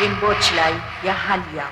ሪምቦች ላይ የሃሊያ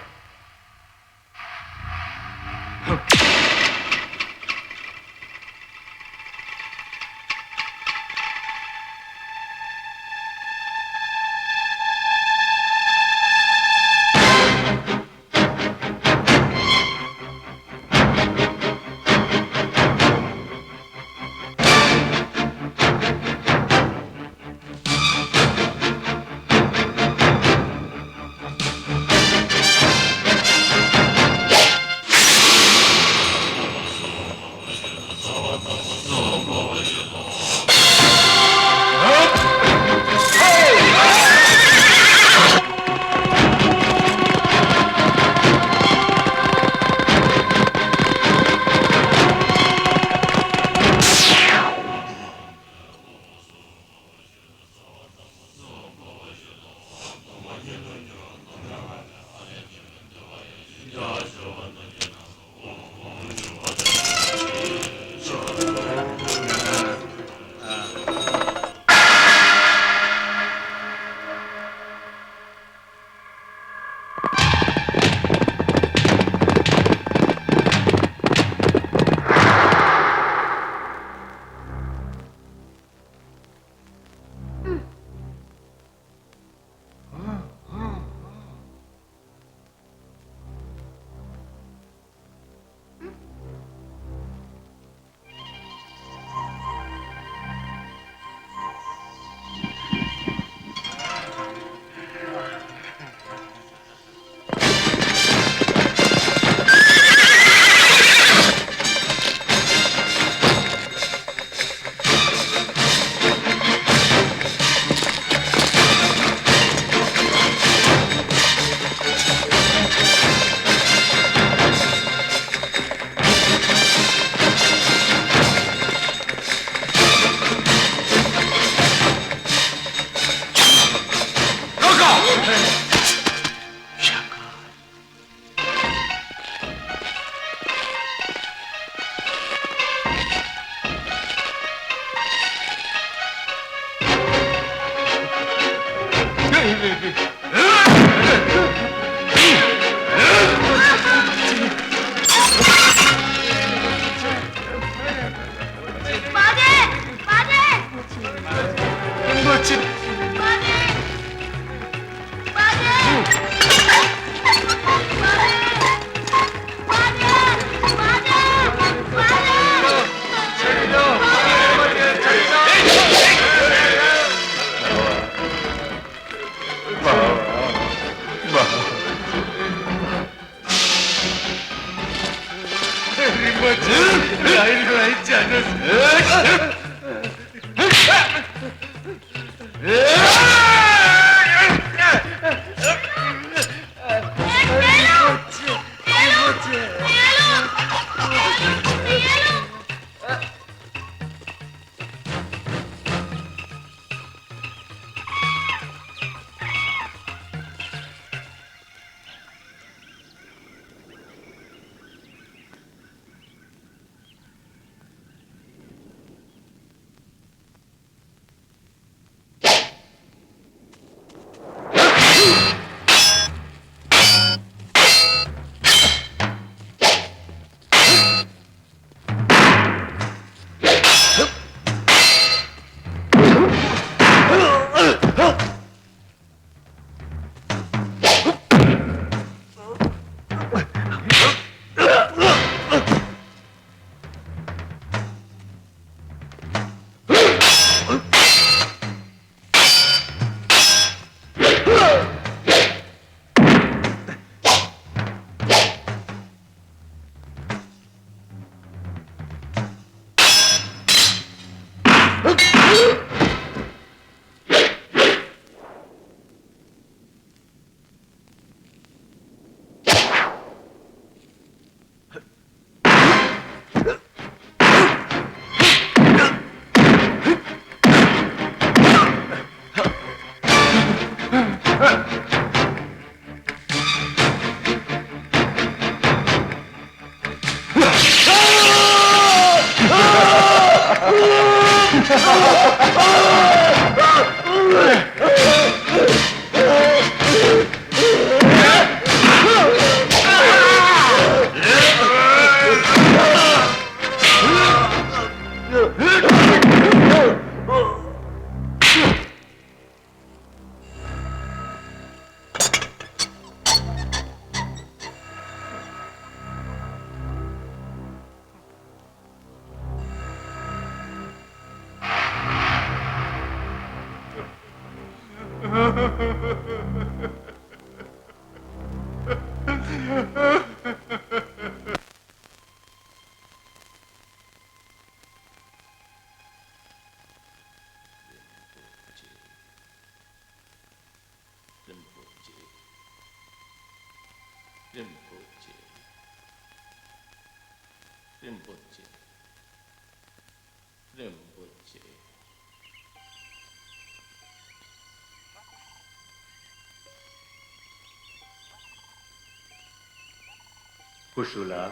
कुशुला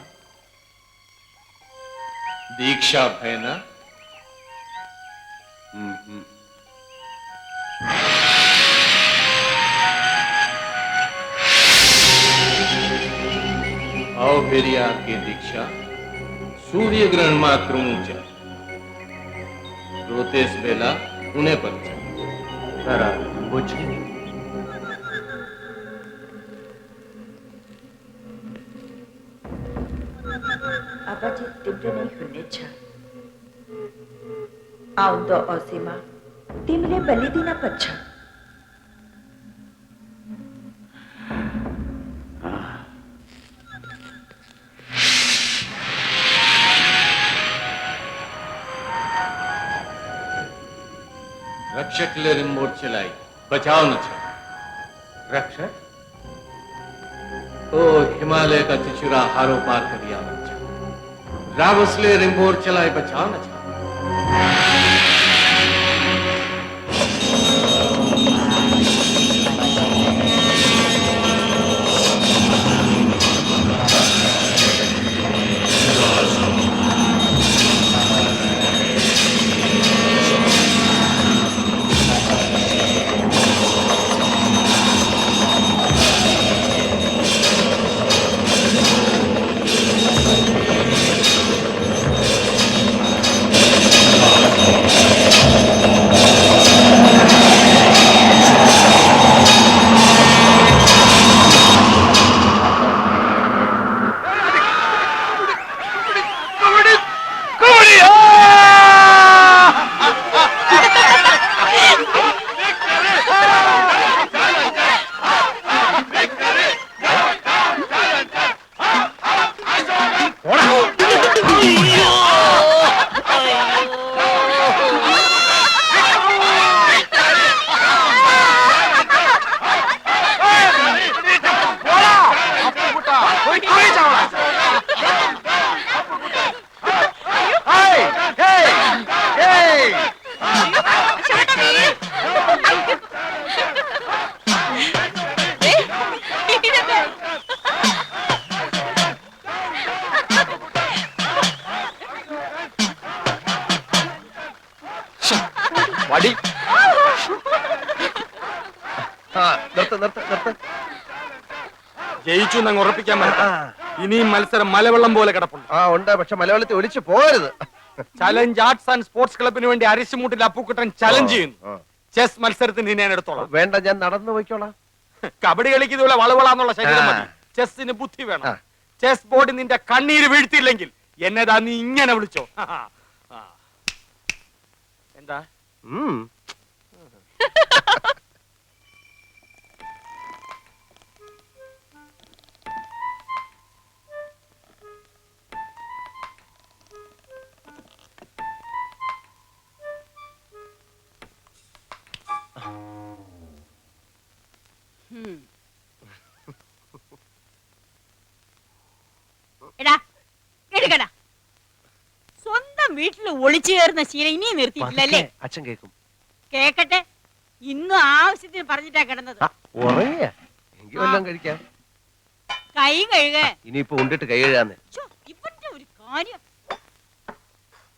दीक्षा भैन आओ मेरी आपकी दीक्षा सूर्य ग्रहण मात्र ऊंचा रोतेस बेला उन्हें पर पूछे आबाजी तीव्र नहीं होने छा आउंदो औसीमा तिमरे बलिदीना पच्छा रक्षक ले रिमोट चलाई बचाव न छा रक्षक ओ हिमालय का चिचुरा हारो पार करिया बच्चा रावसले रिमोट चलाई बचाव न छा ജയിച്ചു എന്നങ്ങ് ഉറപ്പിക്കാൻ പറ്റാം. ഇനിയും മത്സരം മലവെള്ളം പോലെ കിടപ്പുണ്ട്. ഉണ്ട്, പക്ഷെ മലയാളത്തിൽ ഒലിച്ചു പോകരുത്. ചലഞ്ച് ആർട്സ് ആൻഡ് സ്പോർട്സ് ക്ലബിന് വേണ്ടി അരിശുമൂട്ടിൽ അപ്പുക്കുട്ടൻ ചലഞ്ച് ചെയ്യുന്നു. ചെസ് മത്സരത്തിന് ഞാൻ എടുത്തോളാം. വേണ്ട, ഞാൻ നടന്നു പോയിക്കോളാം. കബഡി കളിക്കുന്നതുപോലെ വളവളാന്നുള്ള ശരീരം മതി. ചെസ്സിന് ബുദ്ധി വേണം. ചെസ് ബോർഡ് നിന്റെ കണ്ണീര് വീഴ്ത്തിയില്ലെങ്കിൽ എന്നതാ നീ ഇങ്ങനെ വിളിച്ചോ. എന്താ സ്വന്തം വീട്ടിൽ ഒളിച്ചു കയറുന്ന ശീലം ഇനിയും നിർത്തിയിട്ടില്ലല്ലേ? അച്ഛൻ കേൾക്കും. കേക്കട്ടെ. ഇന്നും ആവശ്യത്തിന് പറഞ്ഞിട്ടാ കിടന്നത്. കഴിക്കാം. കൈ കഴുക. ഇനിയിപ്പോ ഉണ്ടിട്ട് കൈ കഴുകാന്ന്. ഇവന്റെ ഒരു കാര്യം.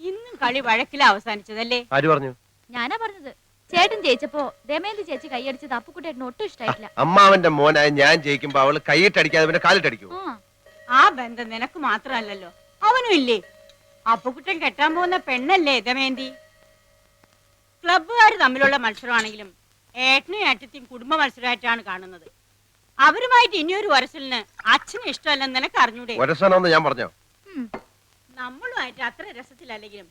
ഇന്നും കളി വഴക്കില അവസാനിച്ചതല്ലേ? ആര് പറഞ്ഞു? ഞാനാ പറഞ്ഞത്. ചേട്ടൻ ജയിച്ചപ്പോ ദമയന്തി ചേച്ചി കൈയടിച്ചത് അപ്പുക്കുട്ടേട്ടന് ഒട്ടും ഇഷ്ടായിട്ടില്ല. അമ്മാവന്റെ മോനായ ഞാൻ ജയിക്കുമ്പോ അവള് കൈയിട്ടടിക്കാതെ പിന്നെ കാലിട്ടടിക്കൂ. ആ ബന്ധം നിനക്ക് മാത്രമല്ലല്ലോ, അവനും ഇല്ലേ? അപ്പുക്കുട്ടൻ കെട്ടാൻ പോകുന്ന പെണ്ണല്ലേ ദമയന്തി? ക്ലബ്ബുകാർ തമ്മിലുള്ള മത്സരമാണെങ്കിലും ഏട്ടനും ഏട്ടത്തെയും കുടുംബ മത്സരമായിട്ടാണ് കാണുന്നത്. അവരുമായിട്ട് ഇനിയൊരു വരസലിന് അച്ഛന് ഇഷ്ടമല്ലെന്ന് നിനക്ക് അറിഞ്ഞൂടെ? വരസനെന്ന് ഞാൻ പറഞ്ഞോ? നമ്മളുമായിട്ട് അത്ര രസത്തിലല്ലെങ്കിലും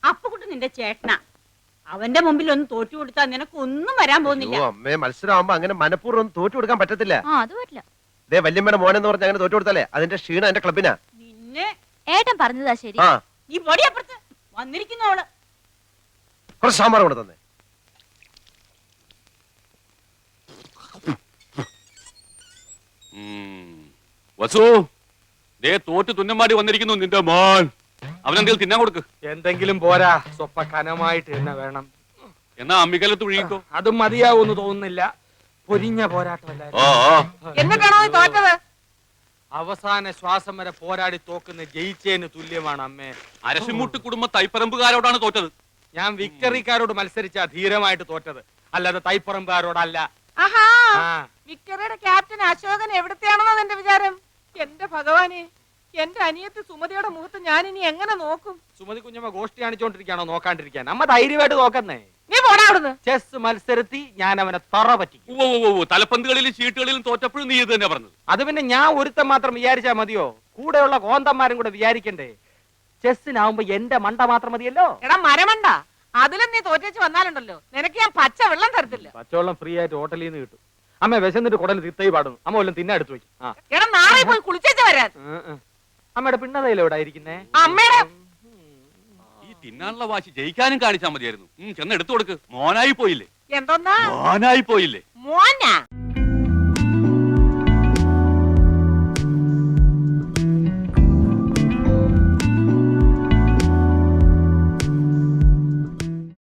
അപ്പുക്കുട്ടൻ നിന്റെ ചേട്ടനാ. അവന്റെ മുമ്പിൽ ഒന്ന് തോറ്റു കൊടുത്താൽ നിനക്ക് ഒന്നും വരാൻ പോകുന്നില്ല. അയ്യോ, അമ്മേ മത്സരമാകുമ്പോ അങ്ങനെ മനഃപൂർവ്വം ഒന്നും തോറ്റു കൊടുക്കാൻ പറ്റത്തില്ല. ആ അത് പറ്റില്ല. ദേ വല്യമ്മയുടെ മോനെന്ന് പറഞ്ഞ അങ്ങനെ തോറ്റു കൊടുത്താലേ അതിന്റെ ക്ഷീണം എന്റെ ക്ലബിനാ. നിന്നെ ഏട്ടൻ പറഞ്ഞതാ ശരി. ആ ഈ പൊടിയപ്പുറത്ത് വന്നിരിക്കുന്നവള് കുറച്ച് സാമ്പാർ കൂടെ തന്നെ. വസു ദേ തോറ്റ് തുന്നമാടി വന്നിരിക്കുന്നു നിന്റെ മോൻ. അവനെന്തെങ്കിലും തിന്നാൻ കൊടുക്ക്. എന്തെങ്കിലും പോരാ, സ്വപ്പ കനമായിട്ട് തന്നെ വേണം. എന്നാ അമ്മിക്കലത്ത് ഒഴുകിക്കോ. അതും മതിയാവൂന്ന് തോന്നുന്നില്ല. പൊരിഞ്ഞ പോരാട്ടമല്ലായിരുന്നു. എന്നിട്ടാണോ നീ തോറ്റത്? അവസാന ശ്വാസം വരെ പോരാടി തോക്കുന്ന ജയിച്ചേന് തുല്യമാണ് അമ്മേ. അരശിമുട്ട് കുടുംബ തൈപ്പറമ്പുകാരോടാണ് തോറ്റത്. ഞാൻ വിക്ടറിക്കാരോട് മത്സരിച്ച ധീരമായിട്ട് തോറ്റത്, അല്ലാതെ തൈപ്പറമ്പുകാരോടല്ല. ആഹാ, ആ വിക്ടറിയുടെ ക്യാപ്റ്റൻ അശോകൻ എവിടത്തെയാണെന്നാ എന്റെ വിചാരം? എന്റെ ഭഗവാനെ, എന്റെ അനിയത്തി സുമതിയുടെ മുഖത്ത് ഞാൻ ഇനി എങ്ങനെ നോക്കും? സുമതി കുഞ്ഞമ്മ ഗോഷ്ടി കാണിച്ചോണ്ടിരിക്കാണോ നോക്കാണ്ടിരിക്കാൻ? അമ്മ ധൈര്യമായിട്ട് നോക്കുന്നേ. നീ പോടാ അവിടുന്ന്. ചെസ് മത്സരത്തി ഞാൻ അവനെ തറ പറ്റിക്കും. തലപ്പന്തുകളിലും ചീട്ടുകളിലും തോറ്റപ്പോഴും നീ ഇത് തന്നെ പറഞ്ഞത്. അത് പിന്നെ ഞാൻ ഒരുത്തൻ മാത്രം വിചാരിച്ചാ മതിയോ? കൂടെയുള്ള കോന്തന്മാരും കൂടെ വിചാരിക്കണ്ടേ? ചെസ്സിനാവുമ്പോ എന്റെ മണ്ട മാത്രം മതിയല്ലോ. എടാ മരമണ്ട, അതിലും നീ തോറ്റേച്ച് വന്നാലുണ്ടല്ലോ നിനക്ക് ഞാൻ പച്ച വെള്ളം തരത്തില്ല. പച്ചവെള്ളം ഫ്രീ ആയിട്ട് ഹോട്ടലിൽ നിന്ന് കിട്ടും. അമ്മ വിശന്നിട്ട് കുടല് തിത്തൈ പാടുന്നു. അമ്മ വല്ലതും തിന്നെ എടുത്തു വെക്കും. ആ എടാ നാളെ പോയി കുളിച്ചേച്ച് വരാൻ. അമ്മയുടെ പിണ്ണതയില എവിടെ ഇരിക്കുന്നേ? അമ്മയുടെ ഈ തിന്നാനുള്ള വാശി ജയിക്കാനും കാണിച്ചാൽ മതിയായിരുന്നു. ചെന്ന് എടുത്തു കൊടുക്ക്. മോനായി പോയില്ലേ? എന്തോന്നാ മോനായി പോയില്ലേ? മോനാ?